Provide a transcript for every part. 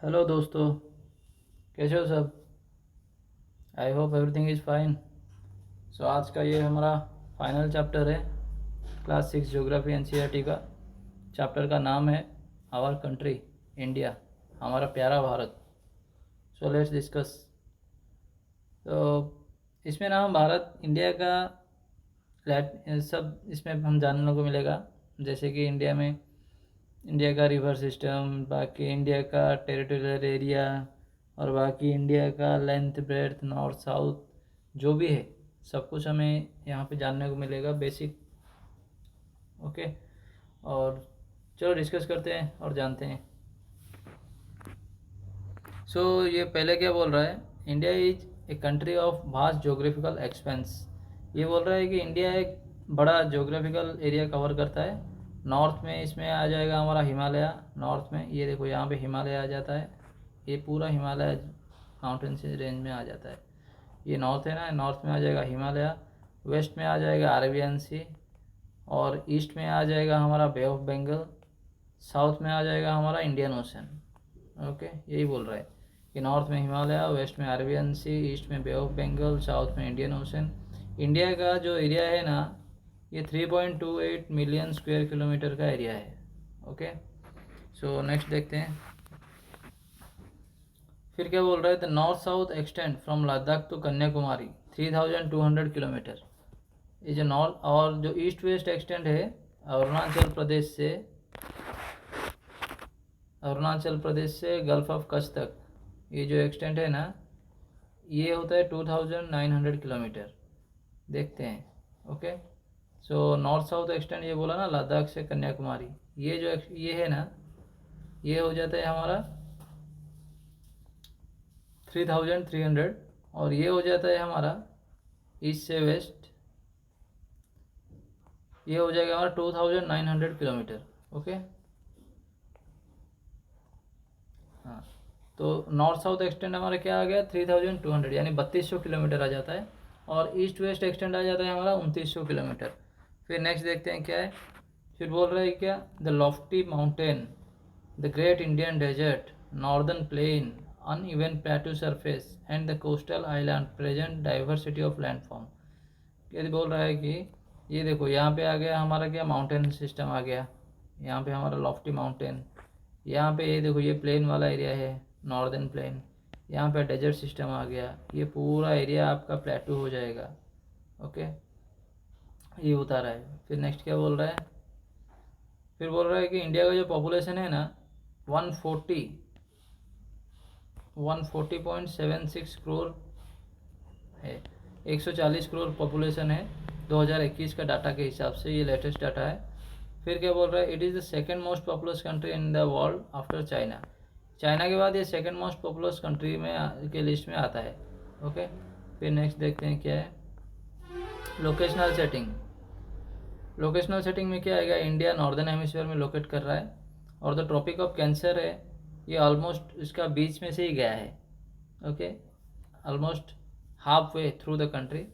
Hello दोस्तों, कैसे हो सब। I hope everything is fine. So आज का ये हमारा फाइनल चैप्टर है क्लास 6 ज्योग्राफी एनसीईआरटी का। चैप्टर का नाम है आवर कंट्री इंडिया, हमारा प्यारा भारत। So let's discuss. तो इसमें ना हम भारत इंडिया का सब इसमें हम जानने को मिलेगा, जैसे कि इंडिया का रिवर सिस्टम, बाकी इंडिया का टेरिटोरियल एरिया, और बाकी इंडिया का लेंथ ब्रेड्थ नॉर्थ साउथ जो भी है सब कुछ हमें यहाँ पे जानने को मिलेगा बेसिक। ओके, और चलो डिस्कस करते हैं और जानते हैं। ये पहले क्या बोल रहा है, India is a country of vast geographical expense. ये बोल रहा है कि इंडिया एक बड़ा जोग्राफिकल एरिया कवर करता है। नॉर्थ में इसमें आ जाएगा हमारा हिमालय। नॉर्थ में ये देखो यहाँ पे हिमालय आ जाता है, ये पूरा हिमालय माउंटेन से रेंज में आ जाता है। ये नॉर्थ है ना, नॉर्थ में आ जाएगा हिमालय, वेस्ट में आ जाएगा अरेबियन सी, और ईस्ट में आ जाएगा हमारा बे ऑफ बंगाल, साउथ में आ जाएगा हमारा इंडियन ओशन। ओके, यही बोल रहा है कि नॉर्थ में हिमालय, वेस्ट में अरेबियन सी, ईस्ट में बे ऑफ बंगाल, साउथ में इंडियन ओशन। इंडिया का जो एरिया है ना, ये 3.28 मिलियन स्क्वायर किलोमीटर का एरिया है। ओके, सो नेक्स्ट देखते हैं। फिर क्या बोल रहा है, the north south extend from Ladakh to Kanyakumari 3200 kilometre. ये जो नॉर्थ और जो ईस्ट वेस्ट एक्सटेंड है अरुणाचल प्रदेश से गल्फ ऑफ कच्छ तक, ये जो एक्सटेंड है ना, ये होता है 2900 किलोमीटर। देखते हैं। Okay, so north south extend ये बोला ना, लद्दाख से कन्याकुमारी, ये जो ये है ना, ये हो जाता है हमारा 3300, और ये हो जाता है हमारा ईस्ट से वेस्ट, ये हो जाएगा हमारा 2900 किलोमीटर। ओके, हाँ, तो नॉर्थ साउथ एक्सटेंड हमारा क्या आ गया 3200, यानी 3200 किलोमीटर आ जाता है, और ईस्ट वेस्ट एक्सटेंड आ जाता है हमारा 2900 किलोमीटर। फिर नेक्स्ट देखते हैं क्या है। फिर बोल रहा है क्या, the lofty mountain, the great Indian desert, northern plain, uneven plateau surface and the coastal island present diversity of landform। ये बोल रहा है कि ये देखो यहाँ पे आ गया हमारा क्या, माउंटेन सिस्टम आ गया, यहाँ पे हमारा लॉफ्टी माउंटेन, यहाँ पे ये देखो ये प्लेन वाला एरिया है नॉर्दर्न प्लेन, यहाँ पे डेजर्ट सिस्टम आ गया, ये पूरा एरिया आपका प्लेटू हो जाएगा। ओके, ये बता रहा है। फिर नेक्स्ट क्या बोल रहा है, फिर बोल रहा है कि इंडिया का जो पॉपुलेशन है ना 140.76 करोड़ है, 140 करोड़ पॉपुलेशन है 2021 का डाटा के हिसाब से, ये लेटेस्ट डाटा है। फिर क्या बोल रहा है, it is the second most populous country in the world after China. China के बाद ये सेकंड मोस्ट पॉपुलस कंट्री में के लिस्ट में आता है। ओके, फिर नेक्स्ट देखते हैं क्या है, लोकेशनल सेटिंग। लोकेशनल सेटिंग में क्या आएगा, इंडिया नॉर्दर्न हेमिस्फीयर में लोकेट कर रहा है, और द ट्रॉपिक ऑफ कैंसर है, ये ऑलमोस्ट इसका बीच में से ही गया है। Okay, almost half way through the country.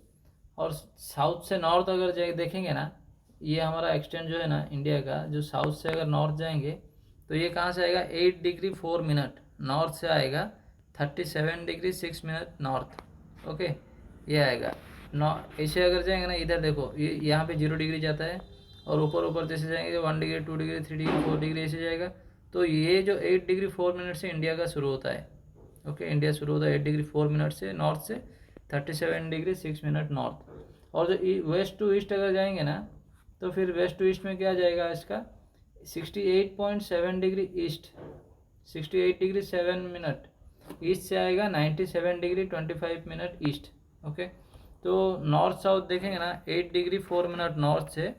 और साउथ से नॉर्थ अगर देखेंगे ना, ये हमारा एक्सटेंड जो है ना इंडिया का, जो साउथ से अगर नॉर्थ जाएंगे तो ये कहाँ से आएगा 8 डिग्री 4 मिनट नॉर्थ से आएगा, 37 डिग्री 6 मिनट नॉर्थ। ओके, ये आएगा ऐसे अगर जाएंगे ना, इधर देखो ये यहाँ पे 0 डिग्री जाता है, और ऊपर ऊपर जैसे जाएंगे 1 डिग्री 2 डिग्री 3 डिग्री 4 डिग्री ऐसे जाएगा। तो ये जो 8 डिग्री 4 मिनट से इंडिया का शुरू होता है। ओके, इंडिया शुरू होता है 8 डिग्री 4 मिनट से नॉर्थ से, 37 डिग्री 6 मिनट नॉर्थ। और जो वेस्ट टू ईस्ट अगर जाएंगे ना, तो फिर वेस्ट टू ईस्ट में क्या जाएगा इसका 68.7 degree east, 68 degree 7 minute east से आएगा, 97 डिग्री 25 मिनट ईस्ट। ओके, तो नॉर्थ साउथ देखेंगे ना, 8 डिग्री 4 मिनट नॉर्थ से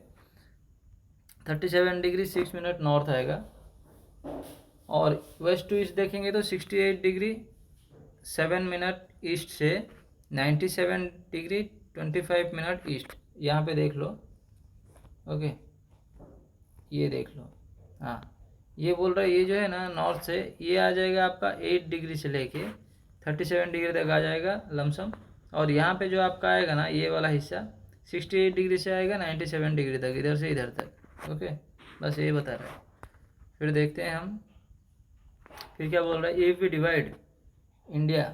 37 डिग्री 6 मिनट नॉर्थ आएगा, और वेस्ट टू ईस्ट देखेंगे तो 68 डिग्री 7 मिनट ईस्ट से 97 डिग्री 25 मिनट ईस्ट। यहाँ पे देख लो। ओके, ये देख लो। हाँ, ये बोल रहा है ये जो है ना नॉर्थ से, ये आ जाएगा आपका 8 डिग्री से लेके 37 डिग्री तक आ जाएगा लमसम, और यहाँ पे जो आपका आएगा ना ये वाला हिस्सा 68 डिग्री से आएगा 97 डिग्री तक, इधर से इधर तक। ओके, बस ये बता रहा है। फिर देखते हैं हम। फिर क्या बोल रहा है, if we divide India,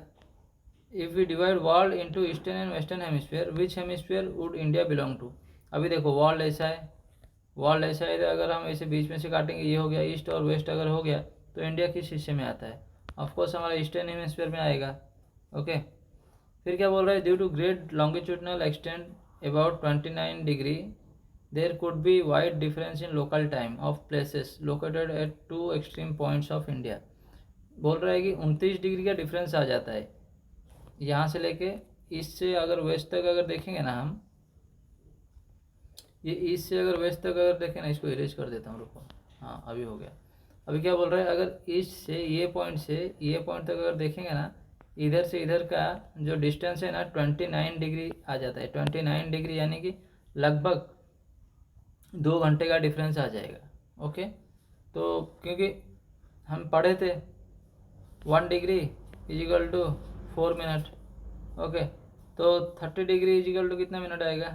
if we divide world into eastern and western hemisphere, which hemisphere would India belong to. अभी देखो वर्ल्ड ऐसा है, वर्ल्ड ऐसा है, अगर हम ऐसे बीच में से काटेंगे, ये हो गया ईस्ट और वेस्ट अगर हो गया, तो इंडिया किस हिस्से में आता है, ऑफकोर्स हमारा ईस्टर्न हेमिस्फीयर में आएगा। ओके, फिर क्या बोल रहा है, due to great longitudinal extend about 29 degree there could be wide difference in local time of places located at two extreme points of India. बोल रहा है कि 29 डिग्री का डिफरेंस आ जाता है यहाँ से लेके ईस्ट से अगर वेस्ट तक अगर देखेंगे ना हम, ये ईस्ट से अगर वेस्ट तक अगर देखें ना, इसको इरेज कर देता हूँ, रुको, हाँ अभी हो गया। अभी क्या बोल रहा है, अगर ईस्ट से ये पॉइंट तक अगर देखेंगे ना, इधर से इधर का जो डिस्टेंस है ना 29 डिग्री आ जाता है। 29 डिग्री यानी कि लगभग 2 घंटे का डिफरेंस आ जाएगा। ओके, तो क्योंकि हम पढ़े थे 1 degree equal to 4 minute. Okay, तो 30 डिग्री इजिकल टू कितना मिनट आएगा,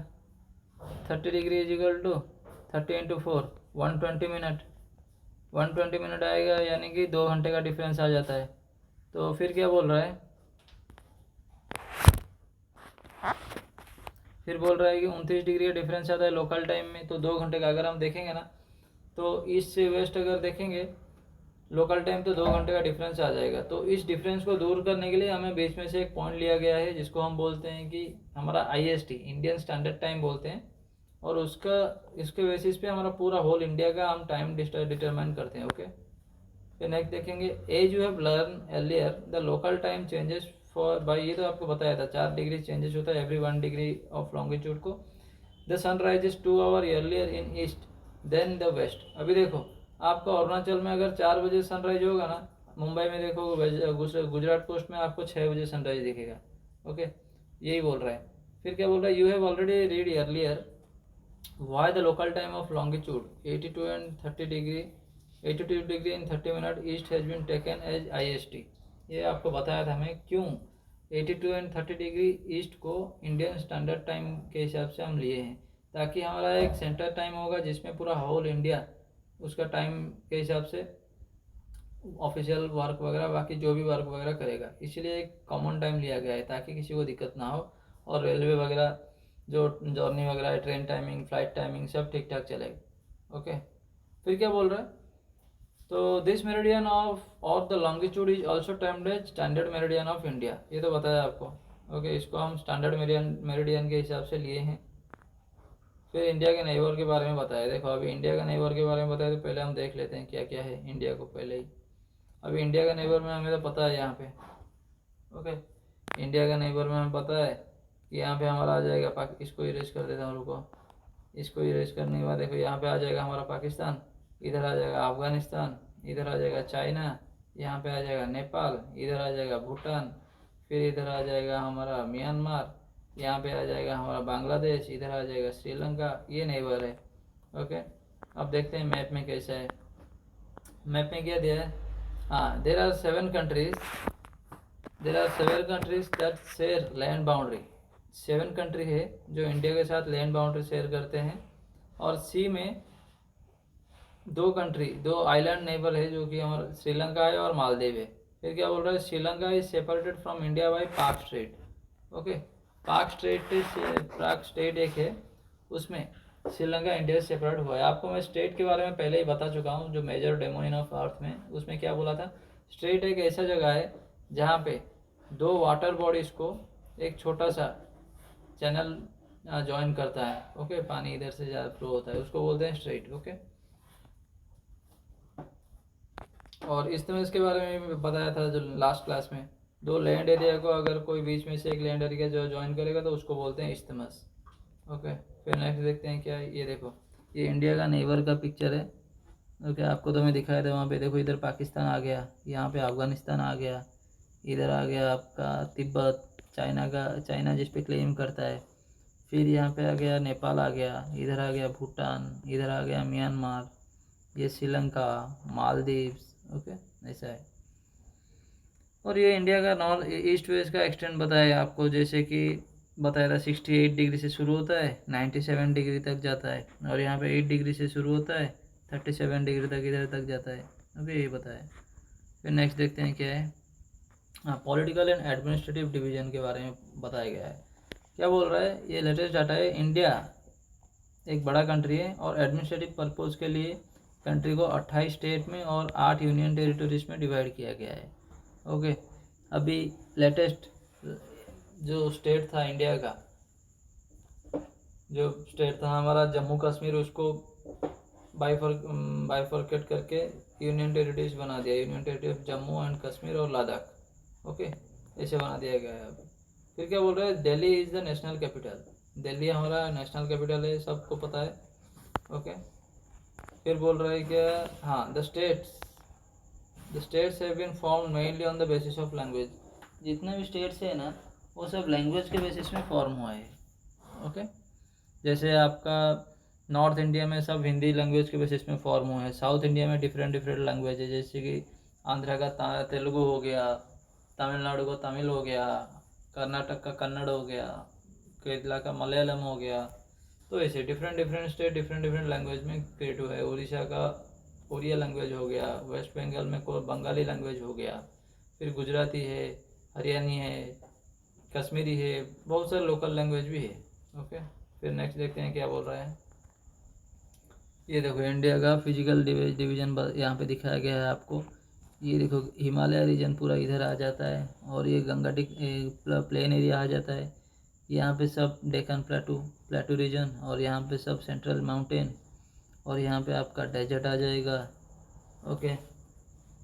30 degree equal to 30 into 4 120 minute, 120 minute आएगा, यानी कि 2 घंटे का डिफरेंस आ जाता है। तो फिर क्या बोल रहा है, फिर बोल रहा है कि 29 डिग्री का डिफरेंस आता है लोकल टाइम में, तो 2 घंटे का अगर हम देखेंगे ना, तो ईस्ट से वेस्ट अगर देखेंगे लोकल टाइम, तो 2 घंटे का डिफरेंस आ जाएगा। तो इस डिफरेंस को दूर करने के लिए हमें बीच में से एक पॉइंट लिया गया है, जिसको हम बोलते हैं कि हमारा IST, इंडियन स्टैंडर्ड टाइम बोलते हैं, और उसका इसके बेसिस पे हमारा पूरा होल इंडिया का हम टाइम डिटरमाइन करते हैं। ओके, फिर नेक्स्ट देखेंगे, as you have learn earlier the local time changes for by, ये तो आपको बताया था 4 डिग्री चेंजेस होता है एवरी 1 डिग्री ऑफ लॉन्गिट्यूड को। The sun rises 2 hour earlier in east than the west. अभी देखो आपका अरुणाचल में अगर 4 बजे सनराइज होगा ना, मुंबई में देखो, गुजरात कोस्ट में आपको 6 बजे सनराइज दिखेगा। ओके, यही बोल रहा है। फिर क्या बोल रहा है, you have already read earlier why the local time of longitude 82 and 30 degree 82 degree in 30 minute east has been taken as IST। ये आपको बताया था हमें क्यों 82 एंड 30 डिग्री ईस्ट को इंडियन स्टैंडर्ड टाइम के हिसाब से हम लिए हैं, ताकि हमारा एक सेंटर टाइम होगा जिसमें पूरा होल इंडिया उसका टाइम के हिसाब से ऑफिशियल वर्क वगैरह बाकी जो भी वर्क वगैरह करेगा, इसलिए एक कॉमन टाइम लिया गया है ताकि किसी को दिक्कत ना हो, और रेलवे वगैरह जो जर्नी वगैरह है, ट्रेन टाइमिंग, फ्लाइट टाइमिंग सब ठीक ठाक चलेगा। ओके, फिर क्या बोल रहा है, तो दिस मेरिडियन ऑफ और the longitude is also termed as standard meridian of India. ये तो बताया आपको। ओके, इसको हम स्टैंडर्ड मेरिडियन के हिसाब से लिए हैं। फिर इंडिया के नेबर के बारे में बताया। देखो अभी इंडिया का नेबर के बारे में बताया, तो पहले हम देख लेते हैं क्या क्या है इंडिया को पहले ही। अभी इंडिया का नेबर में हमें तो पता है यहाँ पे। ओके, इंडिया का नेबर में हमें पता है कि यहाँ पे हमारा आ जाएगा इसको इरेज कर देता हूँ, रुको, इसको इरेज करने के बाद देखो यहाँ पे आ जाएगा हमारा पाकिस्तान, इधर आ जाएगा अफगानिस्तान, इधर आ जाएगा चाइना, यहाँ पे आ जाएगा नेपाल, इधर आ जाएगा भूटान, फिर इधर आ जाएगा हमारा म्यांमार, यहाँ पे आ जाएगा हमारा बांग्लादेश, इधर आ जाएगा श्रीलंका। ये नेबर है। ओके, अब देखते हैं मैप में कैसा है। मैप में क्या दिया है, हाँ, there are 7 countries that share land boundary. 7 country है जो इंडिया के साथ लैंड बाउंड्री शेयर करते हैं, और सी में 2 आइलैंड नेबर है जो कि हमारा श्रीलंका है और मालदीव है। फिर क्या बोल रहा है, Sri Lanka is separated from India by पाक स्ट्रेट। ओके, पाक स्टेट एक है, उसमें श्रीलंका इंडिया से सेपरेट हुआ है। आपको मैं स्टेट के बारे में पहले ही बता चुका हूँ, जो मेजर डोमेन ऑफ अर्थ में, उसमें क्या बोला था, स्टेट एक ऐसा जगह है जहाँ पे 2 वाटर बॉडीज को एक छोटा सा चैनल ज्वाइन करता है। ओके, पानी इधर से ज़्यादा फ्लो होता है, उसको बोलते हैं स्ट्रेट। ओके, और इस्थमस के बारे में भी बताया था जो लास्ट क्लास में, 2 लैंड एरिया को अगर कोई बीच में से एक लैंड एरिया जो ज्वाइन करेगा तो उसको बोलते हैं इस्थमस। ओके, फिर नेक्स्ट देखते हैं क्या है। ये देखो, ये इंडिया का नेबर का पिक्चर है। ओके, आपको तो मैं दिखाया था वहाँ पे, देखो इधर पाकिस्तान आ गया, यहाँ पे अफगानिस्तान आ गया, इधर आ गया आपका तिब्बत, चाइना जिस पे क्लेम करता है, फिर यहाँ पे आ गया नेपाल आ गया, इधर आ गया भूटान, इधर आ गया म्यांमार, ये श्रीलंका, मालदीव्स। ओके, ऐसा है। और ये इंडिया का नॉर्थ ईस्ट वेस्ट का एक्सटेंड बताया आपको, जैसे कि बताया था 68 डिग्री से शुरू होता है 97 डिग्री तक जाता है, और यहाँ पे 8 डिग्री से शुरू होता है 37 डिग्री तक इधर तक जाता है। ओके, ये बताया। फिर नेक्स्ट देखते हैं क्या है। हाँ, पॉलिटिकल एंड एडमिनिस्ट्रेटिव डिवीजन के बारे में बताया गया है। क्या बोल रहा है, ये लेटेस्ट डाटा है, इंडिया एक बड़ा कंट्री है और एडमिनिस्ट्रेटिव पर्पज़ के लिए कंट्री को 28 स्टेट में और 8 यूनियन टेरिटरीज में डिवाइड किया गया है। ओके, अभी लेटेस्ट जो स्टेट था इंडिया का, जो स्टेट था हमारा जम्मू कश्मीर, उसको बाइफरकेट करके यूनियन टेरिटरीज बना दिया, union territory of Jammu and Kashmir और लद्दाख। ओके, ऐसे बना दिया गया है अभी। फिर क्या बोल रहे हैं, Delhi is the national capital, Delhi हमारा नेशनल कैपिटल है, सबको पता है। ओके, फिर बोल रहे हैं कि हाँ, the states have been form mainly on the basis of language, जितने भी स्टेट्स है ना वो सब लैंग्वेज के बेसिस में फॉर्म हुआ है। ओके, जैसे आपका नॉर्थ इंडिया में सब हिंदी लैंग्वेज के बेसिस में फॉर्म हुआ है, साउथ इंडिया में डिफरेंट लैंग्वेज है, जैसे कि आंध्रा का तेलुगु हो गया, तमिलनाडु का तमिल हो गया, कर्नाटक का कन्नड़ हो गया, केरला का मलयालम हो गया। तो ऐसे डिफरेंट स्टेट डिफरेंट लैंग्वेज में क्रिएट हुआ है। उड़ीसा का उड़िया लैंग्वेज हो गया, वेस्ट बंगाल में कोई बंगाली लैंग्वेज हो गया, फिर गुजराती है, हरियाणी है, कश्मीरी है, बहुत सारे लोकल लैंग्वेज भी है। ओके, फिर नेक्स्ट देखते हैं क्या बोल रहा है। ये देखो इंडिया का फिजिकल डिवीजन यहाँ पे दिखाया गया है आपको। ये देखो हिमालय रीजन पूरा इधर आ जाता है और ये गंगा प्लेन एरिया आ जाता है। यहाँ पे सब डेक्कन प्लेटू रीजन, और यहाँ पे सब सेंट्रल माउंटेन, और यहाँ पे आपका डेजर्ट आ जाएगा। ओके,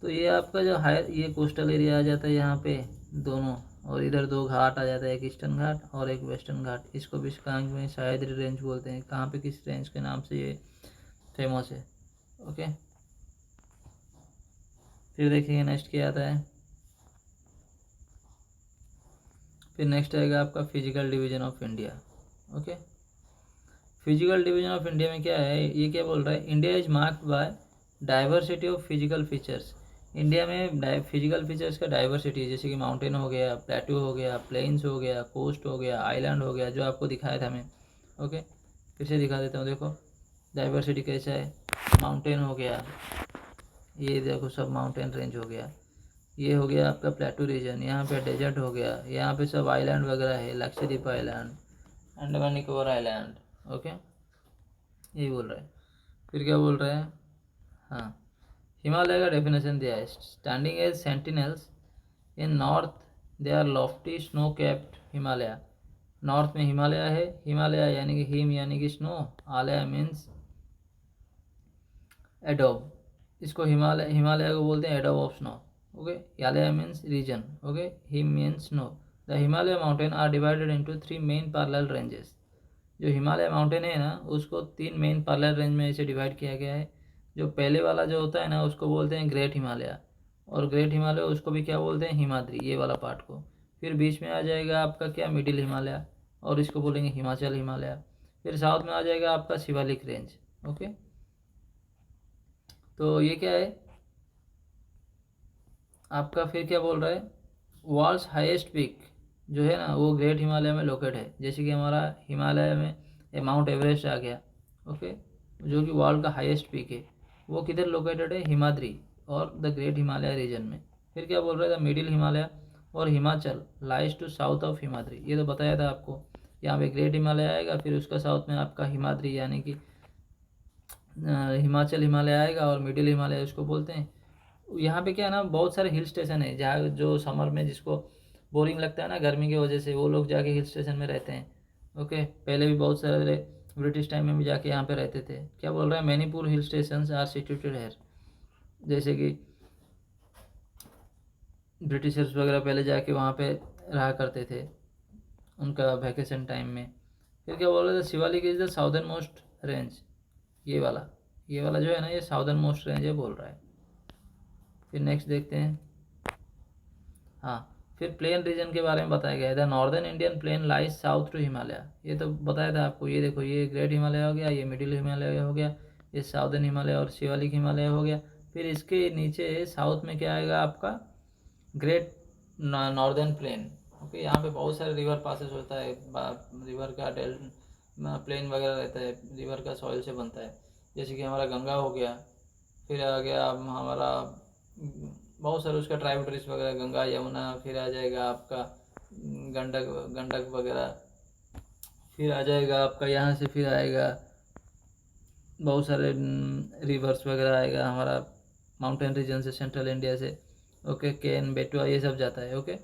तो ये आपका जो हायर ये कोस्टल एरिया आ जाता है यहाँ पे दोनों, और इधर दो घाट आ जाता है, एक ईस्टर्न घाट और एक वेस्टर्न घाट। इसको भी कांग में सह्याद्री रेंज बोलते हैं। कहाँ पे किस रेंज के नाम से ये फेमस है। ओके, फिर देखिए नेक्स्ट क्या आता है। फिर नेक्स्ट आएगा आपका physical division of India. Okay, physical division of India में क्या है, ये क्या बोल रहा है, India is marked by diversity of physical features. India में फिजिकल फीचर्स का डाइवर्सिटी है, जैसे कि माउंटेन हो गया, प्लेटू हो गया, प्लेन्स हो गया, कोस्ट हो गया, आइलैंड हो गया, जो आपको दिखाया था मैं। ओके, फिर से दिखा देता हूँ, देखो डाइवर्सिटी कैसा है। माउंटेन हो गया, ये देखो सब माउंटेन रेंज हो गया। ये हो गया आपका प्लेटू रीजन, यहाँ पे डेजर्ट हो गया, यहाँ पे सब आइलैंड वगैरह है, Lakshadweep island, Andaman Nicobar island. Okay, यही बोल रहा है। फिर क्या बोल रहा है, हाँ, हिमालय का डेफिनेशन दिया है, standing as sentinels in north they are lofty snow capped Himalaya. North में हिमालय है, हिमालय यानी कि हिम यानी कि स्नो, आलय मीन्स एडोब, इसको हिमालय को बोलते हैं एडोब of snow. Okay, Himalaya means region. Okay, him means snow. The Himalaya mountain are divided into 3 main parallel ranges. जो हिमालय माउंटेन है ना उसको 3 मेन पैरेलल रेंज में ऐसे डिवाइड किया गया है। जो पहले वाला जो होता है ना उसको बोलते हैं ग्रेट हिमालय, और ग्रेट हिमालय उसको भी क्या बोलते हैं, हिमाद्री, ये वाला पार्ट को। फिर बीच में आ जाएगा आपका क्या, मिडिल हिमालय, और इसको बोलेंगे हिमाचल हिमालय। फिर साउथ में आ जाएगा आपका शिवालिक रेंज। ओके, तो ये क्या है आपका। फिर क्या बोल रहा है, वर्ल्ड्स हाईएस्ट पीक जो है ना वो ग्रेट हिमालय में लोकेट है। जैसे कि हमारा हिमालय में माउंट एवरेस्ट आ गया। ओके, जो कि वर्ल्ड का हाईएस्ट पीक है, वो किधर लोकेटेड है, हिमाद्री और द ग्रेट हिमालय रीजन में। फिर क्या बोल रहा था, मिडिल हिमालय और Himachal lies to south of Himadri, ये तो बताया था आपको। यहाँ पे ग्रेट हिमालय आएगा, फिर उसका साउथ में आपका हिमाद्री यानी कि हिमाचल हिमालय आएगा, और मिडिल हिमालय उसको बोलते हैं। यहाँ पे क्या है ना, बहुत सारे हिल स्टेशन है, जहाँ जो समर में जिसको बोरिंग लगता है ना गर्मी की वजह से, वो लोग जाके हिल स्टेशन में रहते हैं। ओके, पहले भी बहुत सारे ब्रिटिश टाइम में भी जाके यहाँ पे रहते थे। क्या बोल रहा है, Manipur hill station are situated here, जैसे कि ब्रिटिशर्स वगैरह पहले जाके वहाँ पे रहा करते थे उनका वैकेशन टाइम में। फिर क्या बोल रहे थे, Shivalik is the southern most range, ये वाला जो है ना ये साउदर्न मोस्ट रेंज है बोल रहा है। फिर नेक्स्ट देखते हैं, हाँ, फिर प्लेन रीजन के बारे में बताया गया है। The northern Indian plain lies south to Himalaya, ये तो बताया था आपको। ये देखो, ये ग्रेट हिमालय हो गया, ये मिडिल हिमालय हो गया, ये साउदर्न हिमालय और शिवालिक हिमालय हो गया। फिर इसके नीचे साउथ में क्या आएगा आपका, ग्रेट नॉर्दर्न प्लेन। ओके, यहाँ पे बहुत सारे रिवर पासेस होता है, रिवर का प्लेन वगैरह रहता है, रिवर का सॉइल से बनता है। जैसे कि हमारा गंगा हो गया, फिर आ गया हमारा बहुत सारे उसका ट्राइब्यूटरीज वगैरह, गंगा यमुना, फिर आ जाएगा आपका गंडक गंडक वगैरह, फिर आ जाएगा आपका यहाँ से, फिर आएगा बहुत सारे रिवर्स वगैरह आएगा हमारा माउंटेन रीजन से, सेंट्रल इंडिया से। ओके, केन, बेटुआ, ये सब जाता है। ओके,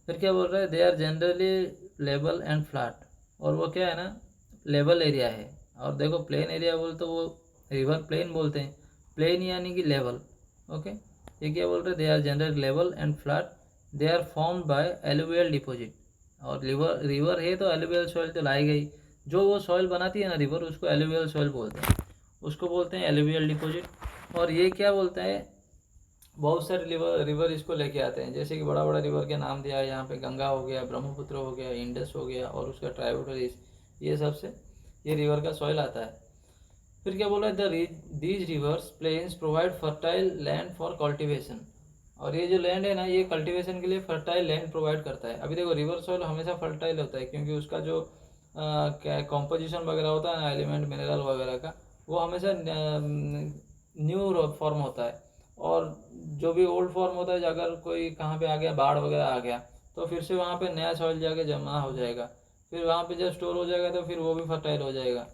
फिर क्या बोल रहा है, they are generally level and flat, और वो क्या है ना, लेवल एरिया है। और देखो प्लेन एरिया बोल तो वो रिवर प्लेन बोलते हैं, प्लेन यानी कि लेवल। ओके, ये क्या बोल रहे हैं, they are generally level and flat, they are formed by alluvial deposit. और रिवर है तो एलुवियल सॉइल तो लाई गई, जो वो सॉइल बनाती है ना रिवर, उसको एलुवियल सॉइल बोलते हैं, उसको बोलते हैं एलुवियल डिपॉजिट। और ये क्या बोलता है, बहुत सारे रिवर इसको लेके आते हैं, जैसे कि बड़ा बड़ा रिवर के नाम दिया है यहाँ पे, गंगा हो गया, ब्रह्मपुत्र हो गया, इंडस हो गया, और उसका ट्राइब्यूटरीज, ये सब से ये रिवर का सॉइल आता है। फिर क्या बोला, these rivers plains provide fertile land for cultivation. और ये जो लैंड है ना, ये कल्टीवेशन के लिए फर्टाइल लैंड प्रोवाइड करता है। अभी देखो रिवर सॉइल हमेशा फर्टाइल होता है, क्योंकि उसका जो क्या कॉम्पोजिशन वगैरह होता है ना, एलिमेंट मिनरल वगैरह का, वो हमेशा न्यू फॉर्म होता है। और जो भी ओल्ड फॉर्म होता है, अगर कोई कहाँ पे आ गया, बाढ़ वगैरह आ गया, तो फिर से वहाँ पे नया सॉइल जाके जमा हो जाएगा, फिर वहाँ पे जब स्टोर हो जाएगा तो फिर वो भी फर्टाइल हो जाएगा।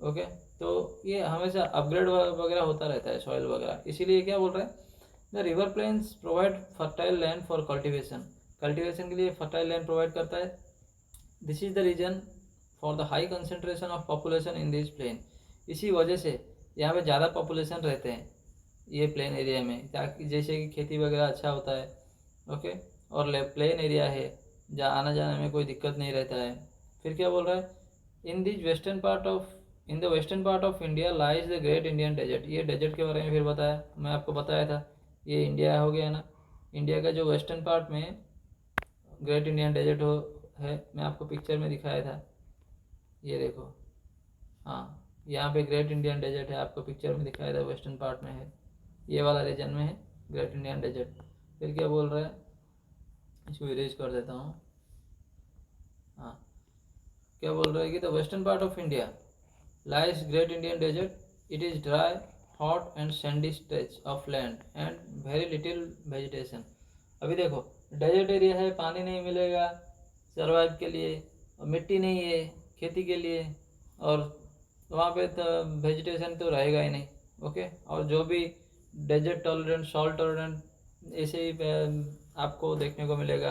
ओके, तो ये हमेशा अपग्रेड वगैरह होता रहता है सॉइल वगैरह, इसीलिए क्या बोल रहे हैं, the river plains provide fertile land for cultivation, cultivation के लिए फर्टाइल लैंड प्रोवाइड करता है। This is the reason for the high concentration of population in this plain. इसी वजह से यहाँ पे ज़्यादा पॉपुलेशन रहते हैं ये प्लेन एरिया में, ताकि जैसे कि खेती वगैरह अच्छा होता है। ओके, और प्लेन एरिया है जहाँ आना जाने में कोई दिक्कत नहीं रहता है। फिर क्या बोल रहा है, in the western part of India lies the great Indian desert. ये डेजर्ट के बारे में फिर बताया, मैं आपको बताया था, ये इंडिया हो गया ना, इंडिया का जो वेस्टर्न पार्ट में ग्रेट इंडियन डेजर्ट है, मैं आपको पिक्चर में दिखाया था, ये देखो, हाँ यहाँ पे ग्रेट इंडियन डेजर्ट है, आपको पिक्चर में दिखाया था, वेस्टर्न पार्ट में है, ये वाला रीजन में है ग्रेट इंडियन डेजर्ट। फिर क्या बोल रहा है, इसको इरेज कर देता हूँ। हाँ, क्या बोल रहा है कि the western part of India lies great Indian desert, it is dry, hot and sandy stretch of land and very little vegetation. अभी देखो डेजर्ट एरिया है, पानी नहीं मिलेगा सर्वाइव के लिए, और मिट्टी नहीं है खेती के लिए, और वहाँ पे तो वेजिटेशन तो रहेगा ही नहीं। ओके, और जो भी डेजर्ट टॉलरेंट, सॉल्ट टॉलरेंट ऐसे ही आपको देखने को मिलेगा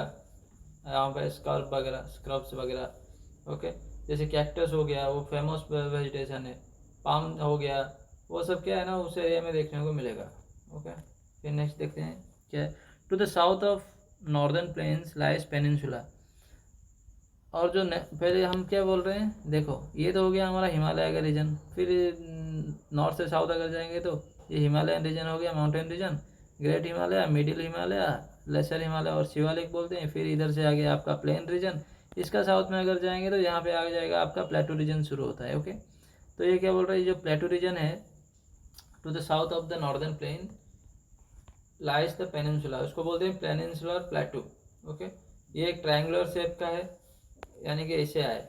यहाँ पे, स्क्रब्स वगैरह। ओके, जैसे कैक्टस हो गया, वो फेमस वेजिटेशन है, पाम हो गया, वो सब क्या है ना, उस एरिया में देखने को मिलेगा। ओके, फिर नेक्स्ट देखते हैं क्या है, to the south of northern plains lies peninsula. और जो पहले हम क्या बोल रहे हैं, देखो ये तो हो गया हमारा हिमालय का रीजन, फिर नॉर्थ से साउथ अगर जाएंगे तो ये हिमालयन रीजन हो गया, mountain region, great Himalaya, middle Himalaya, lesser Himalaya और शिवालिक बोलते हैं। फिर इधर से आगे आपका प्लेन रीजन, इसका साउथ में अगर जाएंगे तो यहाँ पे आ जाएगा आपका प्लेटू रीजन शुरू होता है। ओके, तो ये क्या बोल रहा है, जो प्लेटू रीजन है, to the south of the northern plain lies the peninsula, उसको बोलते हैं पेनिनसुलर प्लेटू। ओके, ये एक ट्रायंगुलर शेप का है, यानी कि ऐसे आए।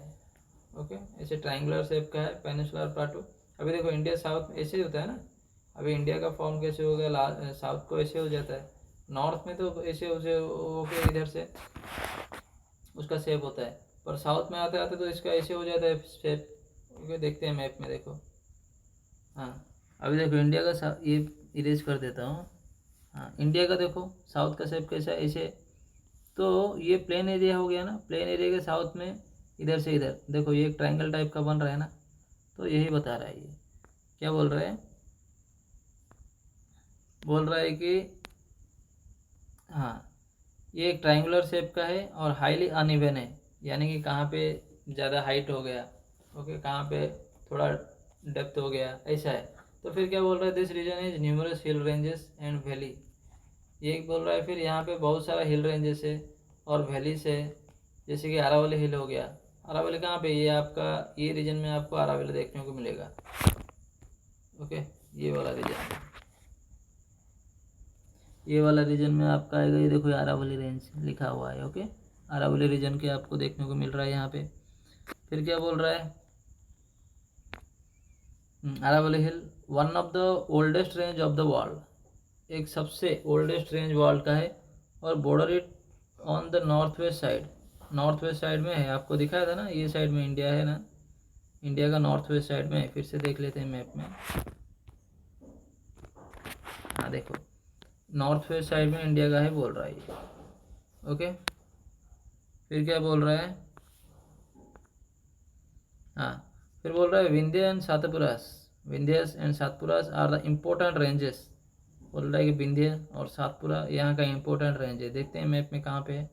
ओके, ऐसे ट्रायंगुलर शेप का है पेनिनसुलर प्लेटू। अभी देखो इंडिया साउथ में ऐसे ही होता है ना, अभी इंडिया का फॉर्म कैसे हो गया, साउथ को ऐसे हो जाता है, नॉर्थ में तो ऐसे होके इधर से उसका शेप होता है, पर साउथ में आते आते तो इसका ऐसे हो जाता है शेप। ओके, देखते हैं मैप में, देखो, हाँ अभी देखो इंडिया का ये इरेज कर देता हूँ। हाँ, इंडिया का देखो साउथ का शेप कैसा है, ऐसे, तो ये प्लेन एरिया हो गया ना, प्लेन एरिया के साउथ में इधर से इधर देखो ये एक ट्रायंगल टाइप का बन रहा है ना, तो यही बता रहा है, ये क्या बोल रहा है, बोल रहा है कि हाँ ये एक ट्रायंगुलर शेप का है और हाईली अनइवन है, यानी कि कहाँ पे ज़्यादा हाइट हो गया, ओके, कहाँ पे थोड़ा डेप्थ हो गया, ऐसा है। तो फिर क्या बोल रहा है, this region is numerous hill ranges and valley, ये बोल रहा है फिर यहाँ पे बहुत सारा हिल रेंजेस है और वैलीज है, जैसे कि अरावली हिल हो गया। अरावली कहाँ पे, ये आपका ये रीजन में आपको अरावली देखने को मिलेगा। ओके, ये वाला रीजन, ये वाला रीजन में आपका आएगा, ये देखो अरावली रेंज लिखा हुआ है। ओके, अरावली रीजन के आपको देखने को मिल रहा है यहाँ पे। फिर क्या बोल रहा है, Aravalli hill one of the oldest range of the world, एक सबसे ओल्डेस्ट रेंज वर्ल्ड का है और border it on the north west side, north west side में है। आपको दिखाया था ना, ये साइड में इंडिया है ना, इंडिया का नॉर्थ वेस्ट साइड में है। फिर से देख लेते हैं मैप में। हाँ देखो, नॉर्थ वेस्ट साइड में इंडिया का है बोल रहा है ये। ओके, फिर क्या बोल रहा है, हाँ फिर बोल रहा है Vindhya and Satpuras, Vindhyas and Satpuras are the important ranges. बोल रहा है कि विंध्य और सातपुरा यहाँ का इम्पोर्टेंट रेंज है। देखते हैं मैप में कहाँ पे है।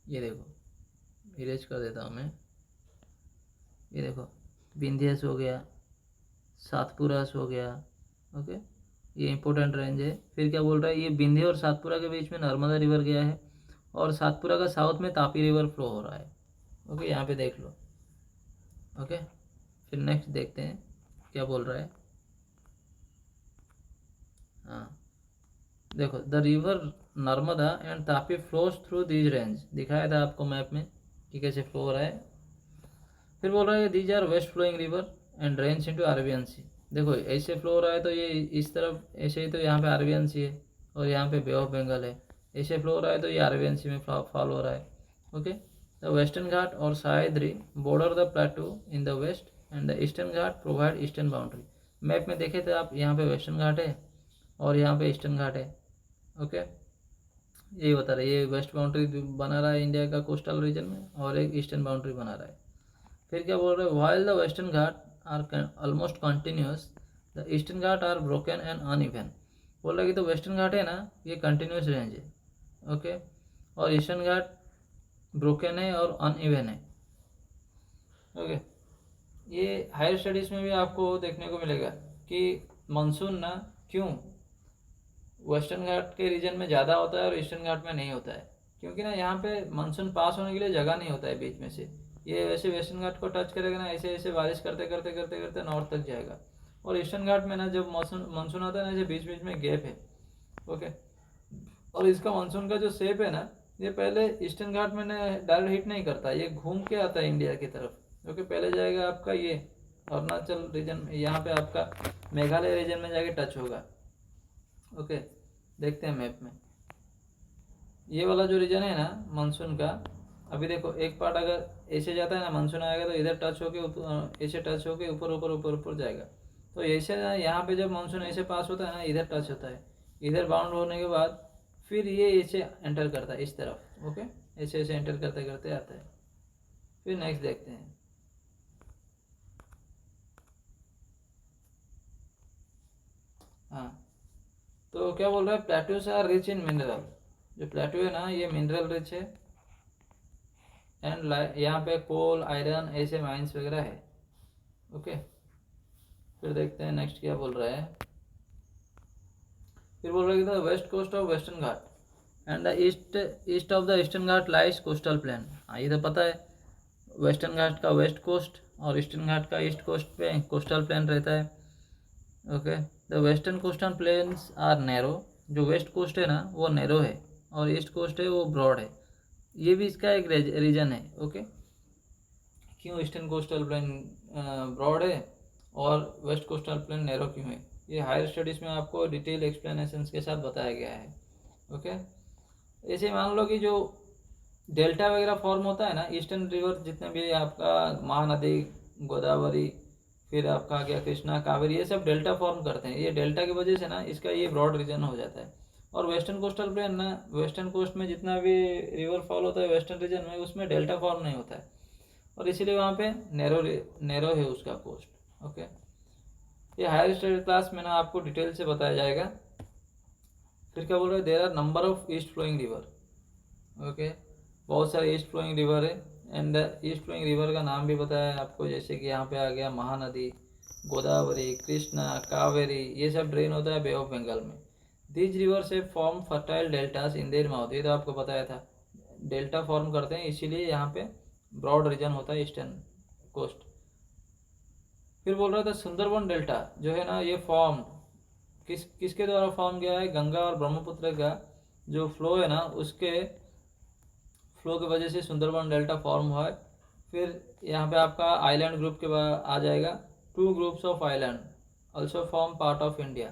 ये देखो, इरेज कर देता हूँ मैं। ये देखो, विंध्यस हो गया, सातपुरास हो गया। ओके, ये इम्पोर्टेंट रेंज है। फिर क्या बोल रहा है, ये विंध्य और सातपुरा के बीच में नर्मदा रिवर गया है और सातपुरा का साउथ में तापी रिवर फ्लो हो रहा है। ओके, यहाँ पे देख लो। ओके, फिर नेक्स्ट देखते हैं क्या बोल रहा है। हाँ देखो, the river Narmada and Tapi flows through these range. दिखाया था आपको मैप में कि कैसे फ्लो हो रहा है। फिर बोल रहा है these are west flowing river and drains into Arabian sea. देखो ऐसे फ्लो हो रहा है तो ये इस तरफ, ऐसे ही तो यहाँ पे अरेबियन सी है और यहाँ पे बे ऑफ बंगाल है। ऐसे फ्लो हो रहा है तो ये अरेबियन सी में फॉल हो रहा है। ओके, द वेस्टर्न घाट और Sahyadri border the plateau in the west and the eastern Ghat provide eastern boundary. Map में देखे थे आप, यहाँ पे वेस्टर्न घाट है और यहाँ पे ईस्टर्न घाट है। ओके, यही बता रहा है, ये वेस्ट बाउंड्री बना रहा है इंडिया का कोस्टल रीजन में और एक ईस्टर्न बाउंड्री बना रहा है। फिर क्या बोल रहे हैं, while the western Ghat are almost continuous the eastern Ghat are broken and uneven. बोल रहा है कि तो वेस्टर्न घाट है ना, ये कंटिन्यूस रेंज है। ओके, और ईस्टर्न घाट ब्रोकन है और अनइवन है। ओके, ये हायर स्टडीज़ में भी आपको देखने को मिलेगा कि मानसून ना क्यों वेस्टर्न घाट के रीजन में ज़्यादा होता है और ईस्टर्न घाट में नहीं होता है, क्योंकि ना यहाँ पे मानसून पास होने के लिए जगह नहीं होता है बीच में से। ये वैसे वेस्टर्न घाट को टच करेगा ना, ऐसे ऐसे बारिश करते करते करते करते नॉर्थ तक जाएगा। और ईस्टर्न घाट में ना जब मानसून आता है ना, ऐसे बीच बीच में गैप है। ओके, और इसका मानसून का जो शेप है ना, ये पहले ईस्टर्न घाट में ना डायरेक्ट हिट नहीं करता, ये घूम के आता है इंडिया की तरफ। ओके, पहले जाएगा आपका ये अरुणाचल रीजन, यहाँ पे आपका मेघालय रीजन में जाके टच होगा। ओके, देखते हैं मैप में। ये वाला जो रीजन है ना मानसून का, अभी देखो एक पार्ट अगर ऐसे जाता है ना, मानसून आएगा तो इधर टच होके ऐसे टच होके ऊपर ऊपर ऊपर ऊपर जाएगा। तो ऐसे ना यहाँ पे जब मानसून ऐसे पास होता है ना, इधर टच होता है, इधर बाउंड होने के बाद फिर ये ऐसे एंटर करता है इस तरफ। ओके, ऐसे ऐसे एंटर करते करते आता है। फिर नेक्स्ट देखते हैं। हाँ, तो क्या बोल रहा है, plateaus are rich in mineral. जो प्लेट्यू है ना, ये मिनरल रिच है एंड यहाँ पे कोल आयरन ऐसे माइंस वगैरह है। ओके, फिर देखते हैं नेक्स्ट क्या बोल रहा है। फिर बोल रहा है कि the west coast of western Ghat and the east of the eastern Ghat lies coastal plain. हाँ, ये तो पता है, वेस्टर्न घाट का वेस्ट कोस्ट और ईस्टर्न घाट का ईस्ट कोस्ट पे कोस्टल प्लेन रहता है। Okay, the western coastal plains are narrow. जो वेस्ट कोस्ट है ना वो नैरो है और ईस्ट कोस्ट है वो ब्रॉड है। ये भी इसका एक रीजन है। ओके, क्यों ईस्टर्न कोस्टल प्लेन ब्रॉड है और वेस्ट कोस्टल प्लेन नैरो क्यों है, ये हायर स्टडीज़ में आपको डिटेल एक्सप्लेनेशंस के साथ बताया गया है। ओके, ऐसे मान लो कि जो डेल्टा वगैरह फॉर्म होता है ना, ईस्टर्न रिवर जितने भी आपका महानदी, गोदावरी, फिर आपका क्या कृष्णा, कावेरी, ये सब डेल्टा फॉर्म करते हैं। ये डेल्टा की वजह से ना इसका ये ब्रॉड रीजन हो जाता है। और वेस्टर्न कोस्टल प्लेन ना, वेस्टर्न कोस्ट में जितना भी रिवर फॉल होता है वेस्टर्न रीजन में, उसमें डेल्टा फॉर्म नहीं होता है और इसीलिए वहाँ पे नैरो है उसका कोस्ट। ओके, ये हायर स्टडी क्लास में ना आपको डिटेल से बताया जाएगा। फिर क्या बोल रहे हैं, there are number of east flowing river. Okay, बहुत सारे ईस्ट फ्लोइंग रिवर है एंड ईस्ट फ्लोइंग रिवर का नाम भी बताया है आपको, जैसे कि यहाँ पे आ गया महानदी, गोदावरी, कृष्णा, कावेरी, ये सब ड्रेन होता है बे ऑफ बंगाल में। दीज रिवर से form fertile deltas in their mouth. ये तो आपको बताया था, डेल्टा फॉर्म करते हैं, इसीलिए यहाँ पे ब्रॉड रीजन होता है ईस्टर्न कोस्ट। फिर बोल रहा था सुंदरबन डेल्टा जो है ना, ये फॉर्म किसके द्वारा फॉर्म किया है, गंगा और ब्रह्मपुत्र का जो फ्लो है ना, उसके फ्लो की वजह से सुंदरबन डेल्टा फॉर्म हुआ है। फिर यहाँ पे आपका आइलैंड ग्रुप के बाद आ जाएगा, 2 groups of island also form part of India.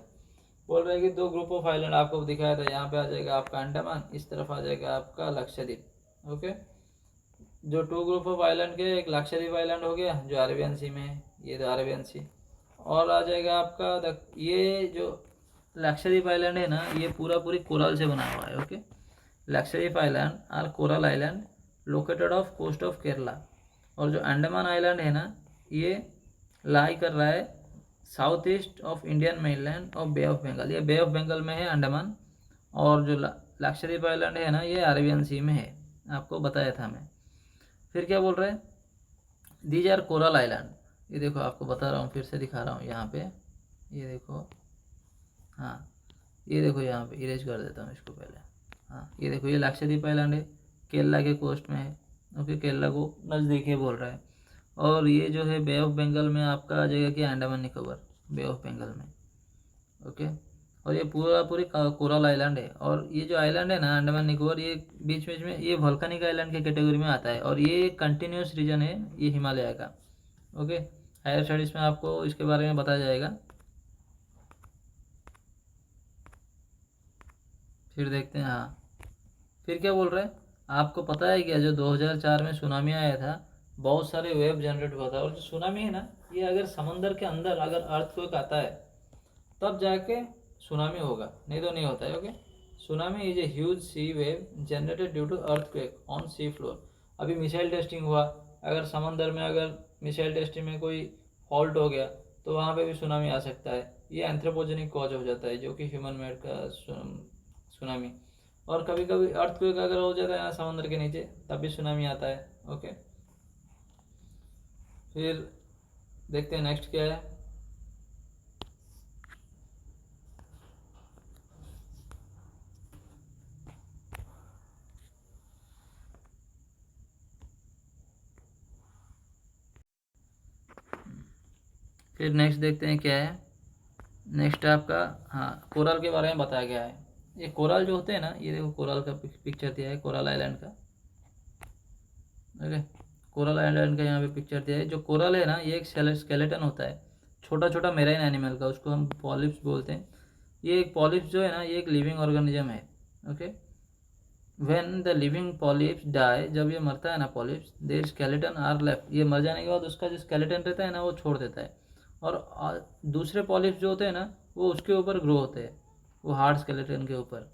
बोल रहे हैं कि दो ग्रुप ऑफ आइलैंड आपको दिखाया था, यहाँ पे आ जाएगा आपका अंडमान, इस तरफ आ जाएगा आपका लक्षद्वीप। ओके, जो टू ग्रुप ऑफ आइलैंड के, एक लक्षद्वीप आइलैंड हो गया जो अरेबियन सी में है, ये तो अरेबियन सी, और आ जाएगा आपका ये जो लक्षद्वीप आइलैंड है ना, ये पूरा पूरी कोरल से बना हुआ है। Okay, Lakshadweep island are coral island located off coast of Kerala, और जो अंडमान आइलैंड है ना, ये लाई कर रहा है south east of Indian mainland of bay of Bengal, ये बे ऑफ बंगाल में है अंडमान, और जो लक्षद्वीप आइलैंड है ना, ये अरेबियन सी में है, आपको बताया था मैं। फिर क्या बोल रहे हैं, दीज आर कोरल आइलैंड, ये देखो आपको बता रहा हूँ, फिर से दिखा रहा हूँ यहाँ पे, ये देखो, हाँ ये देखो यहाँ पे इरेज कर देता हूँ इसको पहले। हाँ ये देखो, ये लक्षद्वीप आइलैंड है, केरला के कोस्ट में है। ओके, केरला को नज़दीक है बोल रहा है, और ये जो है बे ऑफ बंगाल में आपका आ जाएगा कि अंडमान निकोबार, बे ऑफ बंगाल में। ओके, और ये पूरा पूरी कोरल आइलैंड है, और ये जो आइलैंड है ना अंडमान निकोबार, ये बीच बीच में ये वोल्केनिक आइलैंड के कैटेगरी में आता है, और ये कंटिन्यूस रीजन है ये हिमालय का। ओके, हायर स्टडीज़ में आपको इसके बारे में बताया जाएगा। फिर देखते हैं, हाँ फिर क्या बोल रहे हैं, आपको पता है क्या जो 2004 में सुनामी आया था, बहुत सारे वेव जनरेट हुआ था, और जो सुनामी है ना, ये अगर समंदर के अंदर अगर अर्थक्वेक आता है तब जाके सुनामी होगा, नहीं तो नहीं होता है। Okay, tsunami is a huge sea wave generated due to earthquake on sea floor. अभी मिसाइल टेस्टिंग हुआ, अगर समंदर में अगर मिसाइल टेस्टिंग में कोई फॉल्ट हो गया तो वहाँ पे भी सुनामी आ सकता है, ये एंथ्रोपोजेनिक कॉज हो जाता है, जो कि ह्यूमन मेड का सुनामी। और कभी कभी अर्थक्वेक अगर हो जाता है ना समुद्र के नीचे, तब भी सुनामी आता है। ओके, फिर देखते हैं नेक्स्ट क्या है। फिर नेक्स्ट देखते हैं क्या है। नेक्स्ट आपका, हाँ कोरल के बारे में बताया गया है। ये कोरल जो होते हैं ना, ये देखो कोरल का पिक्चर दिया है, कोरल आइलैंड का। ओके, कोरल आइलैंड का यहाँ पे पिक्चर दिया है। जो कोरल है ना, ये एक स्केलेटन होता है, छोटा छोटा मेराइन एनिमल का, उसको हम पॉलिप्स बोलते हैं। ये एक पॉलिप्स जो है ना, ये एक लिविंग ऑर्गेनिज्म है। Okay, when the living polyps die, जब ये मरता है ना polyps, their skeleton are left, ये मर जाने के बाद उसका जो स्केलेटन रहता है ना, वो छोड़ देता है, और दूसरे पॉलिप्स जो होते हैं ना, वो उसके ऊपर ग्रो होते हैं, वो हार्ड स्केलेटन के ऊपर,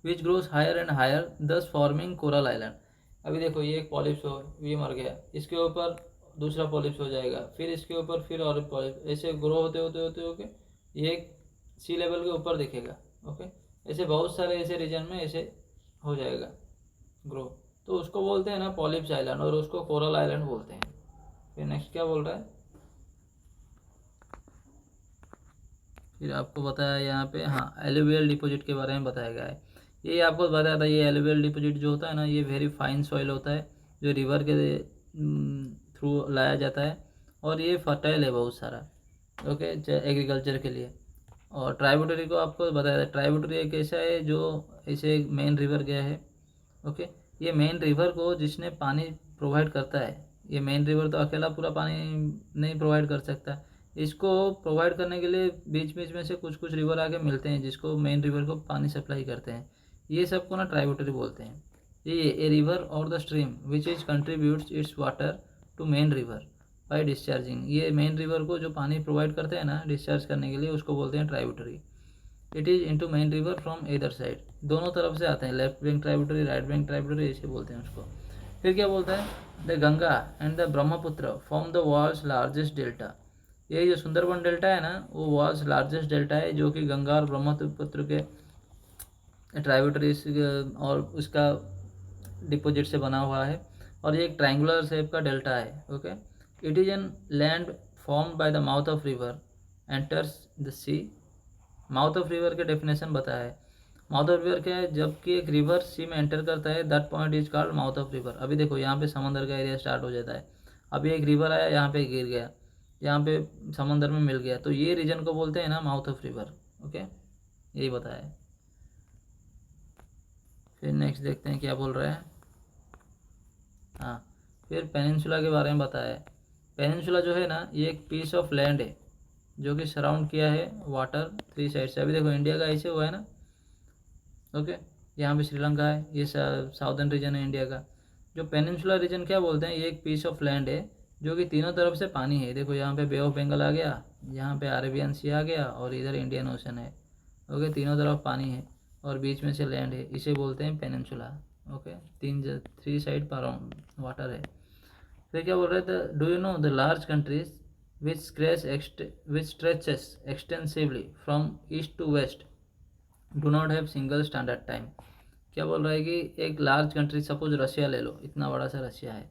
which grows higher and higher thus forming coral island. अभी देखो, ये एक पॉलिप्स हो, ये मर गया, इसके ऊपर दूसरा पॉलिप्स हो जाएगा, फिर इसके ऊपर फिर और पॉलिप्स, ऐसे ग्रो होते होते होते होके ये एक सी लेवल के ऊपर दिखेगा। ओके, ऐसे बहुत सारे ऐसे रीजन में ऐसे हो जाएगा ग्रो, तो उसको बोलते हैं ना पॉलिप्स आइलैंड, और उसको कोरल आइलैंड बोलते हैं। फिर नेक्स्ट क्या बोल रहा है, फिर आपको बताया यहाँ पे, हाँ एलुवियल डिपॉजिट के बारे में बताया गया है। ये आपको बताया था, ये एलुवियल डिपॉजिट जो होता है ना, ये वेरी फाइन सॉइल होता है, जो रिवर के थ्रू लाया जाता है, और ये फर्टाइल है बहुत सारा। ओके, एग्रीकल्चर के लिए। और ट्राइब्यूटरी को आपको बताया था, ट्राइब्यूटरी एक ऐसा है जो ऐसे मेन रिवर गया है। ओके, ये मेन रिवर को जिसने पानी प्रोवाइड करता है, ये मेन रिवर तो अकेला पूरा पानी नहीं प्रोवाइड कर सकता, इसको प्रोवाइड करने के लिए बीच बीच में से कुछ कुछ रिवर आके मिलते हैं, जिसको मेन रिवर को पानी सप्लाई करते हैं। ये सबको ना ट्राइब्यूटरी बोलते हैं। ये ए रिवर और the stream which is contributes its water to main river by discharging, ये मेन रिवर को जो पानी प्रोवाइड करते हैं ना डिस्चार्ज करने के लिए, उसको बोलते हैं tributary. It is into main river from either side, दोनों तरफ से आते हैं, left bank tributary, right bank tributary, ऐसे बोलते हैं उसको। फिर क्या बोलता है, the Ganga and the Brahmaputra form the world's largest delta. ये जो सुंदरबन डेल्टा है ना, वो वर्ल्ड्स लार्जेस्ट डेल्टा है, जो कि गंगा और ब्रह्मपुत्र के ट्राइब्यूटरीज और उसका डिपोजिट से बना हुआ है, और ये एक ट्रायंगुलर शेप का डेल्टा है। Okay, it is an land formed by the mouth of river enters the sea. Mouth of river के डेफिनेशन बताया है। माउथ ऑफ रिवर क्या है, जबकि एक रिवर सी में एंटर करता है, that point is called mouth of river. अभी देखो, यहाँ पे समंदर का एरिया स्टार्ट हो जाता है, अभी एक रिवर आया, यहाँ पे गिर गया, यहाँ पे समंदर में मिल गया, तो ये रीजन को बोलते हैं ना माउथ ऑफ रिवर। ओके, यही बताया है। फिर नेक्स्ट देखते हैं क्या बोल रहे हैं। हाँ, फिर पेनिनसुला के बारे में बताया है। पेनिनसुला जो है ना, ये एक पीस ऑफ लैंड है, जो कि सराउंड किया है वाटर 3 साइड से। अभी देखो इंडिया का ऐसे हुआ है ना, ओके, यहाँ पे श्रीलंका है, ये साउदर्न रीजन है इंडिया का। जो पेनिनसुला रीजन क्या बोलते हैं, ये एक पीस ऑफ लैंड है जो कि तीनों तरफ से पानी है। देखो यहाँ पे बे ऑफ बंगाल आ गया, यहाँ पे अरेबियन सी आ गया और इधर इंडियन ओशन है। ओके, तीनों तरफ पानी है और बीच में से लैंड है, इसे बोलते हैं पेनिनसुला। ओके, 3 साइड पर वाटर है। फिर क्या बोल रहे थे, do you know the large countries which stretches extensively from east to west do not have single standard time. क्या बोल रहा है कि एक लार्ज कंट्री, सपोज रशिया ले लो, इतना बड़ा सा रशिया है,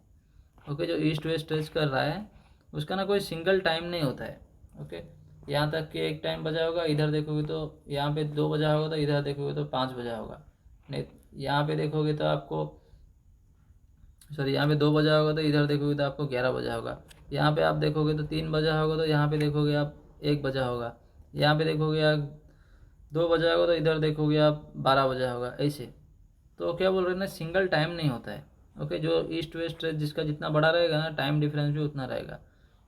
ओके, जो ईस्ट वेस्ट स्ट्रेच कर रहा है, उसका ना कोई सिंगल टाइम नहीं होता है। ओके, यहाँ तक कि एक टाइम बजा होगा, इधर देखोगे तो यहाँ पे 2 बजा होगा, तो इधर देखोगे तो 5 बजा होगा। नहीं, यहाँ पे देखोगे तो आपको, सॉरी, यहाँ पे 2 बजा होगा तो इधर देखोगे तो आपको 11 बजा होगा। यहाँ पे आप देखोगे तो 3 बजा होगा, तो यहाँ पे देखोगे आप 1 बजा होगा। यहाँ पे देखोगे आप 2 बजा होगा, तो इधर देखोगे आप 12 बजा होगा, ऐसे। तो क्या बोल रहे हैं ना, सिंगल टाइम नहीं होता है। ओके, जो ईस्ट वेस्ट जिसका जितना बड़ा रहेगा ना, टाइम डिफरेंस भी उतना रहेगा।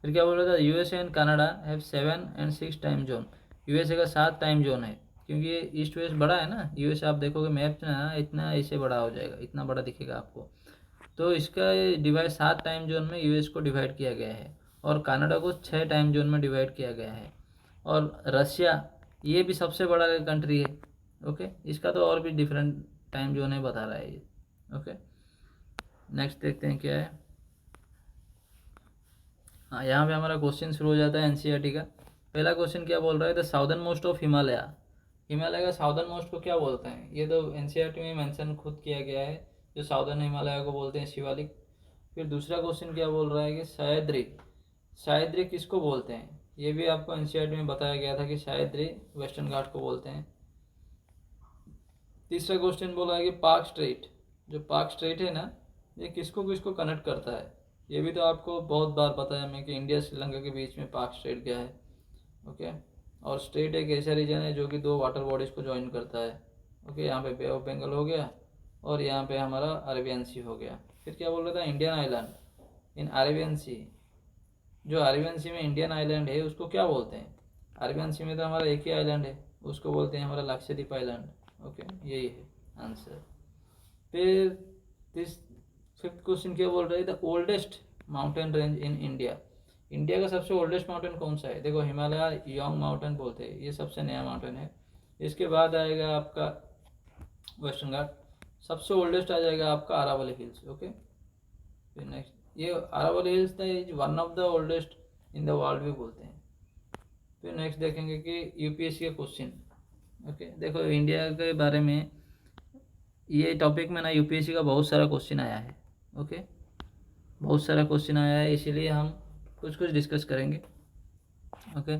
फिर क्या बोल रहा था, USA and Canada have 7 and 6 time zone. USA का 7 टाइम जोन है, क्योंकि ये ईस्ट वेस्ट बड़ा है ना। यूएसए आप देखोगे मैप में ना, इतना ऐसे बड़ा हो जाएगा, इतना बड़ा दिखेगा आपको। तो इसका डिवाइड 7 टाइम जोन में यूएस को डिवाइड किया गया है, और कनाडा को 6 टाइम जोन में डिवाइड किया गया है। और रशिया, ये भी सबसे बड़ा कंट्री है। ओके, इसका तो और भी डिफरेंट टाइम जोन है बता रहा है ये। ओके, नेक्स्ट देखते हैं क्या है। हाँ, यहाँ पे हमारा क्वेश्चन शुरू हो जाता है एनसीईआरटी का। पहला क्वेश्चन क्या बोल रहा है, the southern most of Himalaya. Himalaya का साउदर्न मोस्ट को क्या बोलते हैं, ये तो एनसीईआरटी में मेंशन खुद किया गया है। जो साउदर्न हिमालय को बोलते हैं शिवालिक। फिर दूसरा क्वेश्चन क्या बोल रहा है कि सह्याद्री, सह्याद्री किसको बोलते हैं, ये भी आपको एनसीईआरटी में बताया गया था कि सह्याद्री वेस्टर्न घाट को बोलते हैं। तीसरा क्वेश्चन बोला है कि पाक स्ट्रेट, जो पाक स्ट्रेट है ना, ये किसको किसको कनेक्ट करता है। ये भी तो आपको बहुत बार बताया मैं कि इंडिया श्रीलंका के बीच में पाक स्ट्रेट क्या है। ओके, और स्ट्रेट एक ऐसा रीजन है जो कि 2 वाटर बॉडीज को ज्वाइन करता है। ओके, यहाँ पे बे ऑफ बंगाल हो गया और यहाँ पे हमारा अरेबियन सी हो गया। फिर क्या बोल रहा था, इंडियन आइलैंड इन अरेबियन सी। जो अरेबियन सी में इंडियन आइलैंड है उसको क्या बोलते हैं। अरेबियन सी में तो हमारा एक ही आइलैंड है, उसको बोलते हैं हमारा लक्षद्वीप आइलैंड। ओके, यही है आंसर। फिर फिफ्थ क्वेश्चन क्या बोल रहे हैं, the oldest mountain range in India. India का सबसे ओल्डेस्ट माउंटेन कौन सा है। देखो हिमालय योंग माउंटेन बोलते हैं, ये सबसे नया माउंटेन है। इसके बाद आएगा आपका वेस्टर्न घाट, सबसे ओल्डेस्ट आ जाएगा आपका अरावली हिल्स। ओके, फिर नेक्स्ट, ये Aravalli hills is one of the oldest in the world भी बोलते हैं। फिर नेक्स्ट देखेंगे कि यूपीएससी का क्वेश्चन। ओके, देखो इंडिया के बारे में ये टॉपिक में ना यूपीएससी का बहुत सारा क्वेश्चन आया है। ओके, बहुत सारा क्वेश्चन आया है, इसीलिए हम कुछ कुछ डिस्कस करेंगे। ओके,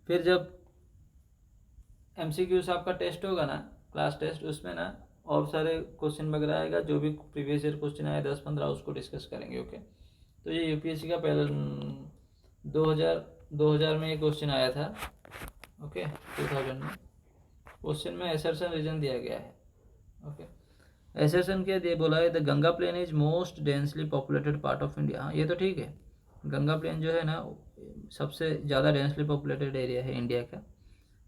फिर जब एमसीक्यूज आपका टेस्ट होगा ना, क्लास टेस्ट, उसमें ना और सारे क्वेश्चन वगैरह आएगा, जो भी प्रीवियस ईयर क्वेश्चन आया 10-15 उसको डिस्कस करेंगे। ओके, तो ये यूपीएससी का पहले 2000 में ये क्वेश्चन आया था। ओके, 2000 में क्वेश्चन में असर्शन रीजन दिया गया है। ओके, असर्शन क्या दिया, बोला है the Ganga plain is most densely populated part of India. हाँ, ये तो ठीक है, गंगा प्लेन जो है ना सबसे ज़्यादा डेंसली पॉपुलेटेड एरिया है इंडिया का।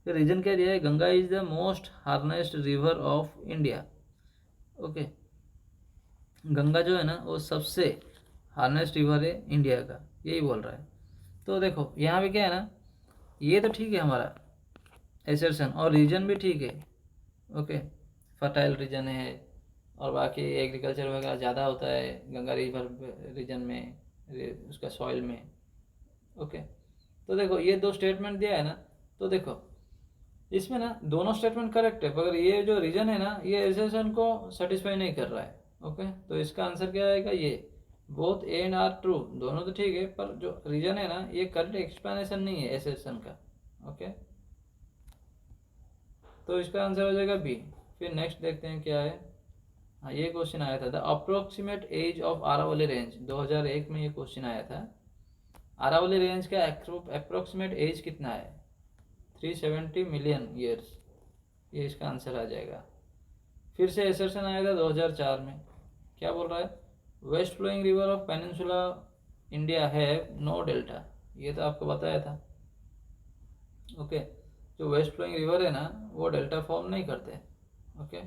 फिर रीजन क्या दिया है, Ganga is the most harnessed river of India. Okay, Ganga जो है ना वो सबसे हार्नेस्ड रिवर है इंडिया का, यही बोल रहा है। तो देखो यहाँ पे क्या है ना, ये तो ठीक है हमारा एसर्शन, और रीजन भी ठीक है। ओके, फर्टाइल रीजन है और बाकी एग्रीकल्चर वगैरह ज़्यादा होता है गंगा रिवर रीजन में, उसका सॉइल में। ओके, तो देखो ये 2 स्टेटमेंट दिया है ना, तो देखो इसमें ना दोनों स्टेटमेंट करेक्ट है, मगर ये जो रीजन है ना ये एसर्शन को सेटिस्फाई नहीं कर रहा है। ओके, तो इसका आंसर क्या आएगा, ये both A and R true, दोनों तो ठीक है, पर जो रीजन है ना ये करेक्ट एक्सप्लेनेशन नहीं है एसर्शन का। ओके, तो इसका आंसर हो जाएगा बी। फिर नेक्स्ट देखते हैं क्या है। हाँ, ये क्वेश्चन आया था, the approximate age of Aravalli range, 2001 में ये क्वेश्चन आया था। आरावली रेंज का अप्रोक्सीमेट एज कितना है, 370 मिलियन ईयर्स, ये इसका आंसर आ जाएगा। फिर से एसर्शन आया था 2004 में, क्या बोल रहा है, west flowing river of peninsula India है नो डेल्टा, ये तो आपको बताया था। ओके। जो वेस्ट फ्लोइंग रिवर है ना वो डेल्टा फॉर्म नहीं करते। ओके,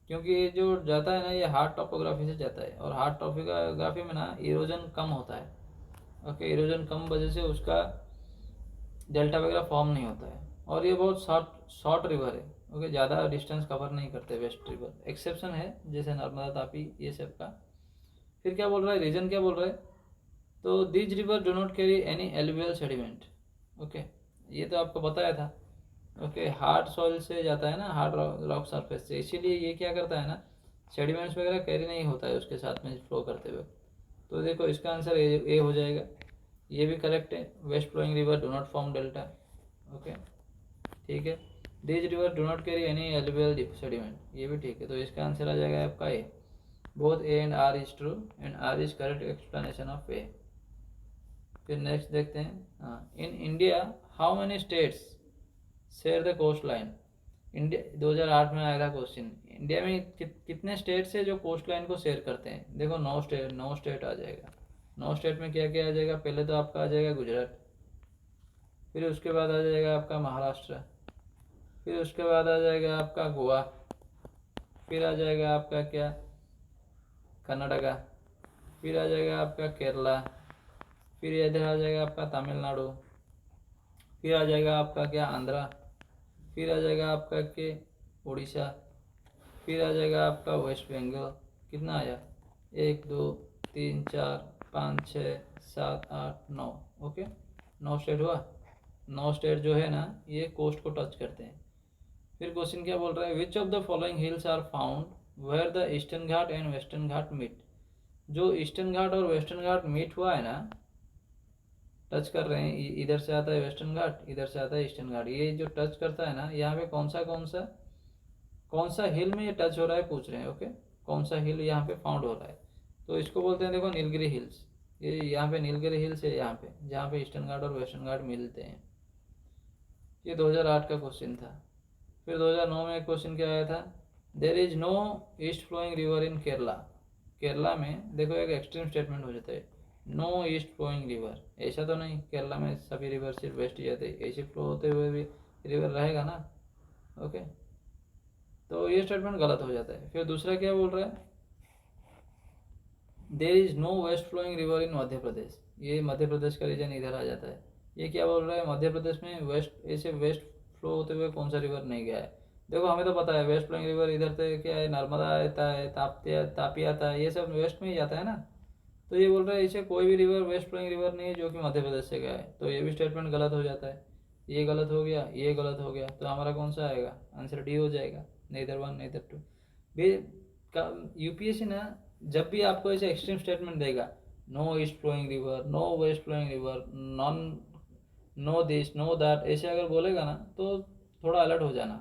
क्योंकि ये जो जाता है ना ये हार्ड टॉपोग्राफी से जाता है, और हार्ड टॉपोग्राफी में ना इरोजन कम होता है। ओके, इरोजन कम वजह से उसका डेल्टा वगैरह फॉर्म नहीं होता है, और ये बहुत शॉर्ट शॉर्ट रिवर है। ओके, ज़्यादा डिस्टेंस कवर नहीं करते वेस्ट रिवर, एक्सेप्शन है जैसे नर्मदा, तापी, ये सब का। फिर क्या बोल रहा है, रीजन क्या बोल रहा है, तो this river do not carry any alluvial sediment. Okay, ये तो आपको बताया था। ओके, हार्ड सॉइल से जाता है ना, हार्ड रॉक सरफेस से, इसीलिए ये क्या करता है ना, सेडिमेंट्स वगैरह कैरी नहीं होता है उसके साथ में फ्लो करते हुए। तो देखो इसका आंसर ए हो जाएगा। ये भी करेक्ट है, west flowing river do not form delta. Okay, ठीक है। This river do not carry any alluvial sediment, ये भी ठीक है। तो इसका आंसर आ जाएगा आपका A. Both A and R is true and R is correct explanation of A. फिर नेक्स्ट देखते हैं, हाँ, in India how many states share the coastline. India 2008 में आया था क्वेश्चन, इंडिया में कितने स्टेट्स है जो कोस्ट लाइन को शेयर करते हैं। देखो 9 स्टेट आ जाएगा। 9 स्टेट में क्या क्या आ जाएगा, पहले तो आपका आ जाएगा गुजरात, फिर उसके बाद आ जाएगा आपका महाराष्ट्र, फिर उसके बाद आ जाएगा आपका गोवा, फिर आ जाएगा आपका क्या कर्नाटका, फिर आ जाएगा आपका केरला, फिर इधर आ जाएगा आपका तमिलनाडु, फिर आ जाएगा आपका क्या आंध्रा, फिर आ जाएगा आपका के उड़ीसा, फिर आ जाएगा आपका वेस्ट बंगाल। कितना आया, 1 2 3 4 5 6 7 8 9। ओके, 9 स्टेट हुआ। 9 स्टेट जो है ना ये कोस्ट को टच करते हैं। फिर क्वेश्चन क्या बोल रहा है, which of the following hills are found where the eastern Ghat and western Ghat meet. जो ईस्टर्न घाट और वेस्टर्न घाट मीट हुआ है ना, टच कर रहे हैं, इधर से आता है वेस्टर्न घाट, इधर से आता है ईस्टर्न घाट, ये जो टच करता है ना, यहाँ पे कौन सा हिल में ये टच हो रहा है पूछ रहे हैं। ओके, कौन सा हिल यहाँ पे फाउंड हो रहा है, तो इसको बोलते हैं देखो नीलगिरी हिल्स। ये यहाँ पे नीलगिरी हिल्स है, यहाँ पे जहाँ पे ईस्टर्न घाट और वेस्टर्न घाट मिलते हैं। ये 2008 का क्वेश्चन था। फिर 2009 में एक क्वेश्चन क्या आया था, there is no east flowing river in Kerala. Kerala में देखो एक एक्सट्रीम स्टेटमेंट हो जाता है, नो ईस्ट फ्लोइंग रिवर। ऐसा तो नहीं केरला में सभी रिवर सिर्फ वेस्ट ही जाते हैं, ऐसे फ्लो होते हुए भी रिवर रहेगा ना। ओके, तो ये स्टेटमेंट गलत हो जाता है। फिर दूसरा क्या बोल रहा है, there is no west flowing river in Madhya Pradesh. ये मध्य प्रदेश का रीजन इधर आ जाता है। ये क्या बोल रहा है, मध्य प्रदेश में वेस्ट ऐसे वेस्ट फ्लो होते हुए कौन सा रिवर नहीं गया है। देखो हमें तो पता है वेस्ट फ्लोइंग रिवर इधर से क्या है, नर्मदा आता है, तापी आता है, ये सब वेस्ट में ही जाता है ना। तो ये बोल रहा है इसे कोई भी रिवर वेस्ट फ्लोइंग रिवर नहीं है जो कि मध्य प्रदेश से गया है, तो ये भी स्टेटमेंट गलत हो जाता है। ये गलत हो गया, ये गलत हो गया, तो हमारा कौन सा आएगा, आंसर डी हो जाएगा, नेदर 1 नेदर 2। यूपीएससी ना जब भी आपको ऐसे एक्सट्रीम स्टेटमेंट देगा, no east flowing river, no west flowing river, none, no this no that, ऐसे अगर बोलेगा ना तो थोड़ा अलर्ट हो जाना,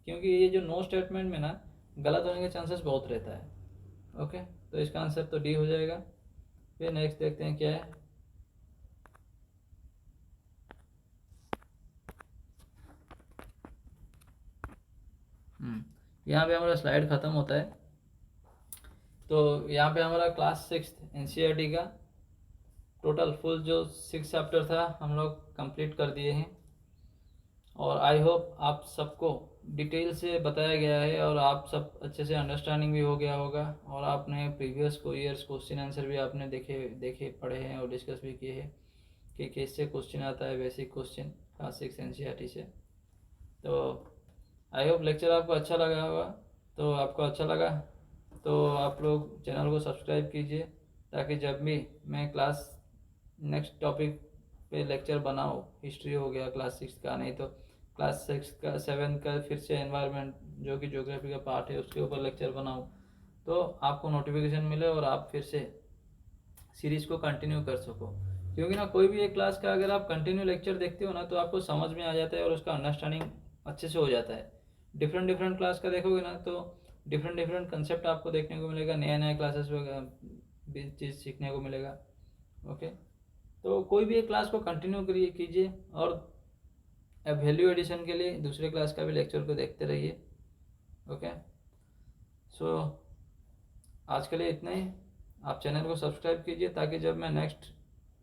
क्योंकि ये जो नो स्टेटमेंट में ना गलत होने के चांसेस बहुत रहता है। ओके, तो इसका आंसर तो डी हो जाएगा। फिर नेक्स्ट देखते हैं क्या है, यहाँ पे हमारा स्लाइड ख़त्म होता है। तो यहाँ पे हमारा क्लास 6 एनसीईआरटी का टोटल फुल जो 6 चैप्टर था हम लोग कंप्लीट कर दिए हैं, और आई होप आप सबको डिटेल से बताया गया है और आप सब अच्छे से अंडरस्टैंडिंग भी हो गया होगा, और आपने प्रीवियस ईयर्स क्वेश्चन आंसर भी आपने देखे पढ़े हैं और डिस्कस भी किए हैं कि कैसे क्वेश्चन आता है, बेसिक क्वेश्चन क्लास 6 एनसीईआरटी से। तो आई होप लेक्चर आपको अच्छा लगा होगा। तो आपको अच्छा लगा तो आप लोग चैनल को सब्सक्राइब कीजिए, ताकि जब भी मैं क्लास नेक्स्ट टॉपिक पे लेक्चर बनाऊँ, हिस्ट्री हो गया क्लास 6 का, नहीं तो क्लास 6 का 7 का फिर से एनवायरनमेंट जो कि ज्योग्राफी का पार्ट है उसके ऊपर लेक्चर बनाऊँ, तो आपको नोटिफिकेशन मिले और आप फिर से सीरीज़ को कंटिन्यू कर सको। क्योंकि ना कोई भी एक क्लास का अगर आप कंटिन्यू लेक्चर देखते हो ना तो आपको समझ में आ जाता है और उसका अंडरस्टैंडिंग अच्छे से हो जाता है। डिफरेंट डिफरेंट क्लास का देखोगे ना तो डिफरेंट डिफरेंट कंसेप्ट आपको देखने को मिलेगा, नया नया क्लासेस वगैरह चीज़ सीखने को मिलेगा। ओके, तो कोई भी एक क्लास को कंटिन्यू कीजिए, और वैल्यू एडिशन के लिए दूसरे क्लास का भी लेक्चर को देखते रहिए। ओके, सो आज के लिए इतना ही। आप चैनल को सब्सक्राइब कीजिए ताकि जब मैं नेक्स्ट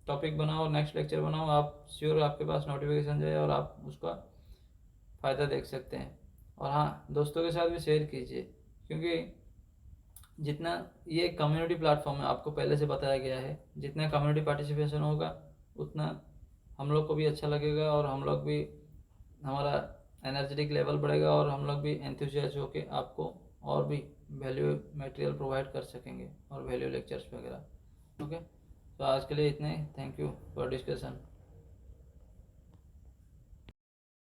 टॉपिक बनाऊँ और नेक्स्ट लेक्चर बनाऊँ आप श्योर आपके पास नोटिफिकेशन जाए और आप उसका फ़ायदा देख सकते हैं। और हाँ, दोस्तों के साथ भी शेयर कीजिए, क्योंकि जितना ये कम्युनिटी प्लेटफॉर्म है, आपको पहले से बताया गया है, जितना कम्युनिटी पार्टिसिपेशन होगा उतना हम लोग को भी अच्छा लगेगा, और हम लोग भी, हमारा एनर्जेटिक लेवल बढ़ेगा, और हम लोग भी एंथुसियास्ट होके आपको और भी वैल्यू मटेरियल प्रोवाइड कर सकेंगे, और वैल्यू लेक्चर्स वगैरह। ओके, तो आज के लिए इतने ही। Thank you for discussion.